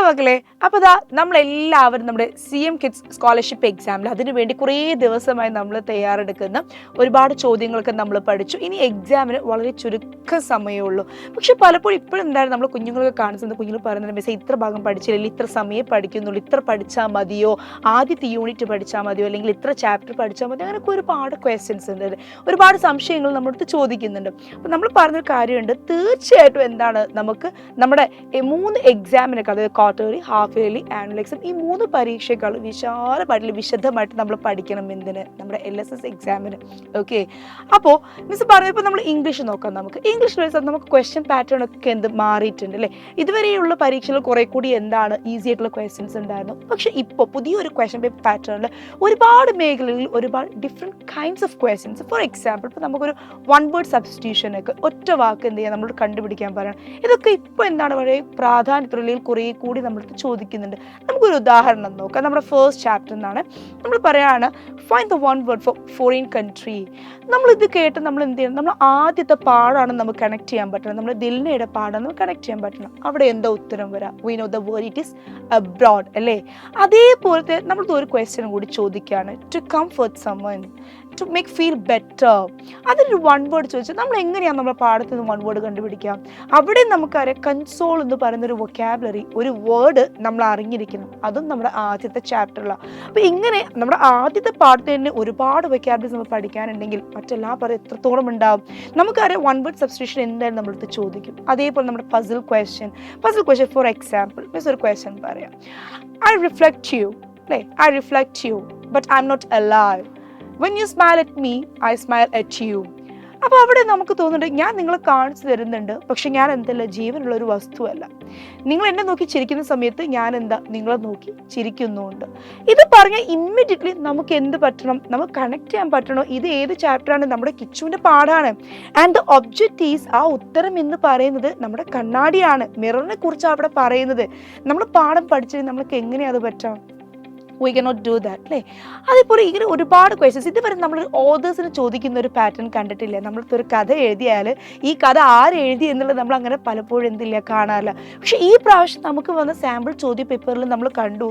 മക്കളെ, അപ്പോൾ ദാ നമ്മളെല്ലാവരും നമ്മുടെ CM കിഡ്സ് സ്കോളർഷിപ്പ് എക്സാമിൽ അതിനുവേണ്ടി കുറേ ദിവസമായി നമ്മൾ തയ്യാറെടുക്കുന്ന ഒരുപാട് ചോദ്യങ്ങളൊക്കെ നമ്മൾ പഠിച്ചു. ഇനി എക്സാമിന് വളരെ ചുരുക്ക സമയമേ ഉള്ളൂ. പക്ഷെ പലപ്പോഴും ഇപ്പോഴും എന്തായാലും നമ്മൾ കുഞ്ഞുങ്ങളൊക്കെ കാണിക്കുന്നത് കുഞ്ഞുങ്ങൾ പറയുന്നത് മിസ്സേ ഇത്ര ഭാഗം പഠിച്ചില്ലെങ്കിൽ ഇത്ര സമയം പഠിക്കുന്നുള്ളൂ, ഇത്ര പഠിച്ചാൽ മതിയോ, ആദ്യത്തെ യൂണിറ്റ് പഠിച്ചാൽ മതിയോ, അല്ലെങ്കിൽ ഇത്ര ചാപ്റ്റർ പഠിച്ചാൽ മതിയോ, അങ്ങനെയൊക്കെ ഒരുപാട് ക്വസ്റ്റ്യൻസ് ഉണ്ട്, ഒരുപാട് സംശയങ്ങൾ നമ്മുടെ ചോദിക്കുന്നുണ്ട്. അപ്പോൾ നമ്മൾ പറഞ്ഞൊരു കാര്യമുണ്ട്, തീർച്ചയായിട്ടും എന്താണ് നമുക്ക് നമ്മുടെ 3 എക്സാമിനൊക്കെ, അതായത് quarterly, half yearly, annual exam, ഈ 3 പരീക്ഷകൾ വിശാലമായിട്ട് വിശദമായിട്ട് നമ്മൾ പഠിക്കണം. എന്തിന്? നമ്മുടെ LSS എക്സാമിന്. ഓക്കെ, അപ്പോൾ മിസ് പറഞ്ഞപ്പോൾ നമ്മൾ ഇംഗ്ലീഷ് നോക്കാം. നമുക്ക് ഇംഗ്ലീഷ് നമുക്ക് ക്വസ്റ്റ്യൻ പാറ്റേൺ ഒക്കെ എന്ത് മാറിയിട്ടുണ്ട് അല്ലേ? ഇതുവരെയുള്ള പരീക്ഷകൾ കുറെ കൂടി എന്താണ് ഈസി ആയിട്ടുള്ള ക്വസ്റ്റ്യൻസ് ഉണ്ടായിരുന്നു. പക്ഷെ ഇപ്പോൾ പുതിയൊരു ക്വസ്റ്റ്യൻ പേപ്പർ പാറ്റേണിൽ ഒരുപാട് മേഖലകളിൽ ഒരുപാട് different kinds of questions. For example, ഇപ്പോൾ നമുക്കൊരു 1 വേർഡ് സബ്സ്റ്റിറ്റ്യൂഷൻ ഒക്കെ ഒറ്റ വാക്ക് എന്ത് ചെയ്യാം, നമ്മൾ കണ്ടുപിടിക്കാൻ പറയണം. ഇതൊക്കെ ഇപ്പോൾ എന്താണ് വളരെ പ്രാധാന്യത്തിലുള്ള കുറേ കൂടി നമ്മളടുത്ത് ചോദിക്കുന്നുണ്ട്. നമുക്കൊരു ഉദാഹരണം നോക്കാം. നമ്മുടെ ഫസ്റ്റ് ചാപ്റ്റർ എന്നാണ്. നമ്മൾ പറയുകയാണ് find the 1 word for foreign country. നമ്മളിത് കേട്ട് നമ്മൾ എന്ത് ചെയ്യണം? നമ്മൾ ആദ്യത്തെ പാടാണ് നമുക്ക് കണക്ട് ചെയ്യാൻ പറ്റണം. നമ്മുടെ ദിൽനയുടെ പാടാണ് നമുക്ക് കണക്ട് ചെയ്യാൻ പറ്റണം. അവിടെ എന്താ ഉത്തരം വരാം? We know the word it is abroad അല്ലേ? അതേപോലത്തെ നമ്മൾക്ക് ഒരു ക്വസ്റ്റ്യൻ കൂടി ചോദിക്കുകയാണ്, to comfort someone, to make feel better. അതിലൊരു 1 വേർഡ് ചോദിച്ചാൽ നമ്മൾ എങ്ങനെയാണ് നമ്മുടെ പാഠത്തിൽ നിന്ന് 1 വേർഡ് കണ്ടുപിടിക്കാം? അവിടെ നമുക്കറിയാം കൺസോൾ എന്ന് പറയുന്നൊരു വൊക്കാബുലറി, ഒരു വേർഡ് നമ്മൾ അറിഞ്ഞിരിക്കണം. അതും നമ്മുടെ ആദ്യത്തെ ചാപ്റ്ററിലാണ്. അപ്പോൾ ഇങ്ങനെ നമ്മുടെ ആദ്യത്തെ പാഠത്തിൽ തന്നെ ഒരുപാട് വൊക്കാബുലറീസ് നമ്മൾ പഠിക്കാനുണ്ടെങ്കിൽ മറ്റെല്ലാം പറയും എത്രത്തോളം ഉണ്ടാവും. നമുക്കറിയാം 1 വേർഡ് സബ്സ്റ്റിറ്റ്യൂഷൻ എന്തായാലും നമ്മളടുത്ത് ചോദിക്കും. അതേപോലെ നമ്മുടെ puzzle question for example, miss ഒരു ക്വസ്റ്റ്യൻ പറയാം, ഐ റിഫ്ലക്ട് യു അല്ലേ? I reflect you but I am not alive. When you smile at me, I smile at you. അപ്പോൾ അവിടെ നമുക്ക് തോന്നുന്നുണ്ട് ഞാൻ നിങ്ങളെ കാണിച്ചു തരുന്നുണ്ട്, പക്ഷെ ഞാൻ എന്തല്ല, ജീവനുള്ള ഒരു വസ്തുവല്ല. നിങ്ങൾ എന്നെ നോക്കി ചിരിക്കുന്ന സമയത്ത് ഞാൻ എന്താ, നിങ്ങളെ നോക്കി ചിരിക്കുന്നുണ്ട്. ഇത് പറഞ്ഞാൽ ഇമ്മീഡിയറ്റ്ലി നമുക്ക് എന്ത് പറ്റണം? നമുക്ക് കണക്ട് ചെയ്യാൻ പറ്റണോ? ഇത് ഏത് ചാപ്റ്ററാണ്? നമ്മുടെ കിച്ചുവിൻ്റെ പാഠാണ്. ആൻഡ് ദ ഒബ്ജക്റ്റ് ഈസ്, ആ ഉത്തരം എന്ന് പറയുന്നത് നമ്മുടെ കണ്ണാടിയാണ്, മിററിനെ കുറിച്ചാണ് അവിടെ പറയുന്നത്. നമ്മൾ പാഠം പഠിച്ചത് നമ്മൾക്ക് എങ്ങനെയാണ് അത് പറ്റാം? We cannot do that അല്ലേ? അതേപോലെ ഇങ്ങനെ ഒരുപാട് ക്വസ്റ്റ്യൻസ് ഇതുവരെ നമ്മൾ ഓതേഴ്സിന് ചോദിക്കുന്ന ഒരു പാറ്റേൺ കണ്ടിട്ടില്ല. നമ്മൾക്ക് ഒരു കഥ എഴുതിയാൽ ഈ കഥ ആരെഴുതി എന്നുള്ളത് നമ്മൾ അങ്ങനെ പലപ്പോഴും എന്തില്ല, കാണാറില്ല. പക്ഷേ ഈ പ്രാവശ്യം നമുക്ക് വന്ന സാമ്പിൾ ചോദ്യ പേപ്പറിൽ നമ്മൾ കണ്ടു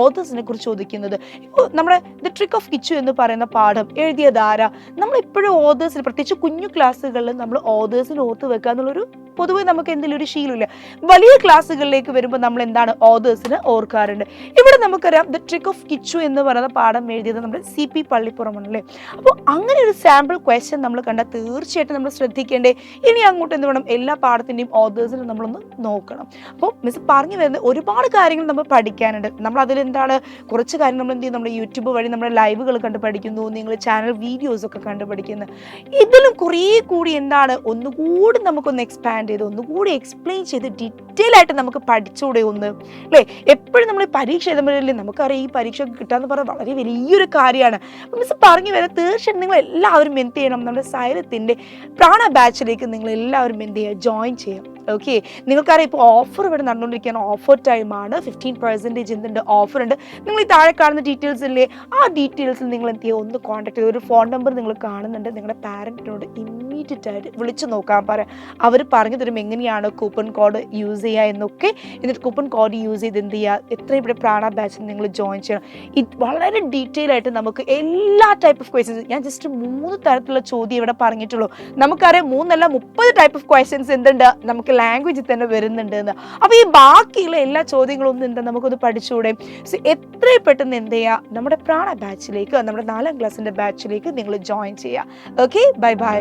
ഓതേഴ്സിനെ കുറിച്ച് ചോദിക്കുന്നത്. ഇപ്പോൾ നമ്മുടെ ദ ട്രിക്ക് ഓഫ് കിച്ചു എന്ന് പറയുന്ന പാഠം എഴുതിയത് ആരാ? നമ്മളെപ്പോഴും ഓതേഴ്സിന്, പ്രത്യേകിച്ച് കുഞ്ഞു ക്ലാസ്സുകളിൽ നമ്മൾ ഓതേഴ്സിന് ഓർത്ത് വെക്കുക എന്നുള്ളൊരു പൊതുവെ നമുക്ക് എന്തെങ്കിലും ഒരു ശീലമില്ല. വലിയ ക്ലാസ്സുകളിലേക്ക് വരുമ്പോൾ നമ്മൾ എന്താണ്, ഓതേഴ്സിന് ഓർക്കാറുണ്ട്. ഇവിടെ നമുക്കറിയാം ദ ട്രിക്ക് ഓഫ് കിച്ചു എന്ന് പറയുന്ന പാഠം എഴുതിയത് നമ്മുടെ CP പള്ളിപ്പുറമാണല്ലേ. അപ്പോൾ അങ്ങനെ ഒരു സാമ്പിൾ ക്വസ്റ്റ്യൻ നമ്മൾ കണ്ടാൽ തീർച്ചയായിട്ടും നമ്മൾ ശ്രദ്ധിക്കേണ്ടേ. ഇനി അങ്ങോട്ട് എന്ത് വേണം, എല്ലാ പാഠത്തിൻ്റെയും ഓതേഴ്സിനും നമ്മളൊന്ന് നോക്കണം. അപ്പോൾ മിസ് പറഞ്ഞു വരുന്നത് ഒരുപാട് കാര്യങ്ങൾ നമ്മൾ പഠിക്കാനുണ്ട്. നമ്മൾ അതിലെന്താണ് കുറച്ച് കാര്യം നമ്മൾ എന്ത് ചെയ്യും, നമ്മുടെ യൂട്യൂബ് വഴി നമ്മുടെ ലൈവുകൾ കണ്ട് പഠിക്കുന്നു, നിങ്ങൾ ചാനൽ വീഡിയോസൊക്കെ കണ്ട് പഠിക്കുന്നു. ഇതിലും കുറേ കൂടി എന്താണ് ഒന്നുകൂടി നമുക്കൊന്ന് എക്സ്പാൻഡ് ചെയ്ത് ഒന്നുകൂടി എക്സ്പ്ലെയിൻ ചെയ്ത് ഡീറ്റെയിൽ ആയിട്ട് നമുക്ക് പഠിച്ചുകൂടെ ഒന്ന് അല്ലേ? എപ്പോഴും നമ്മൾ പരീക്ഷ എഴുതുമ്പോഴല്ലേ നമുക്കറിയാം ഈ പരീക്ഷ കിട്ടാന്ന് പറഞ്ഞാൽ വളരെ വലിയൊരു കാര്യമാണ്. അപ്പം മിസ് പറഞ്ഞു വരാം, തീർച്ചയായിട്ടും നിങ്ങൾ എല്ലാവരും എന്ത് ചെയ്യണം, നമ്മുടെ സൈലത്തിൻ്റെ പ്രാണ ബാച്ചിലേക്ക് നിങ്ങൾ എല്ലാവരും എന്ത് ചെയ്യുക, ജോയിൻ ചെയ്യാം. ഓക്കെ, നിങ്ങൾക്കറിയാം ഇപ്പോൾ ഓഫർ ഇവിടെ നടന്നുകൊണ്ടിരിക്കുകയാണ്. ഓഫർ ടൈമാണ്, 15% എന്തുണ്ട്, ഓഫർ ഉണ്ട്. നിങ്ങൾ ഈ താഴെ കാണുന്ന ഡീറ്റെയിൽസ് ഇല്ലേ, ആ ഡീറ്റെയിൽസിൽ നിങ്ങൾ എന്ത് ചെയ്യുക, ഒന്ന് കോൺടാക്ട് ചെയ്യുക. ഒരു ഫോൺ നമ്പർ നിങ്ങൾ കാണുന്നുണ്ട്, നിങ്ങളുടെ പാരൻറ്റിനോട് ഇമ്മീഡിയറ്റ് ആയിട്ട് വിളിച്ച് നോക്കാൻ പറയാം. അവർ പറഞ്ഞു തരും എങ്ങനെയാണ് കൂപ്പൺ കോഡ് യൂസ് ചെയ്യുക എന്നൊക്കെ. എന്നിട്ട് കൂപ്പൺ കോഡ് യൂസ് ചെയ്ത് എന്ത് ചെയ്യുക, എത്രയും ഇവിടെ പ്രാണ ബാച്ചിൽ നിങ്ങൾ ജോയിൻ ചെയ്യണം. ഇത് വളരെ ഡീറ്റെയിൽ ആയിട്ട് നമുക്ക് എല്ലാ ടൈപ്പ് ഓഫ് ക്വസ്റ്റ്യൻസ്, ഞാൻ ജസ്റ്റ് 3 തരത്തിലുള്ള ചോദ്യം ഇവിടെ പറഞ്ഞിട്ടുള്ളൂ. നമുക്കറിയാം 3 അല്ല 30 ടൈപ്പ് ഓഫ് ക്വസ്റ്റ്യൻസ് എന്തുണ്ട് നമുക്ക് ലാംഗ്വേജിൽ തന്നെ വരുന്നുണ്ട് എന്ന്. അപ്പോൾ ഈ ബാക്കിയുള്ള എല്ലാ ചോദ്യങ്ങളൊന്നും എന്താ നമുക്കൊന്ന് പഠിച്ചുകൂടെ? സോ എത്രയും പെട്ടെന്ന് എന്ത് ചെയ്യുക, നമ്മുടെ പ്രാണ ബാച്ചിലേക്ക്, നമ്മുടെ 4ാം ക്ലാസ്സിൻ്റെ ബാച്ചിലേക്ക് നിങ്ങൾ ജോയിൻ ചെയ്യുക. Okay, bye bye.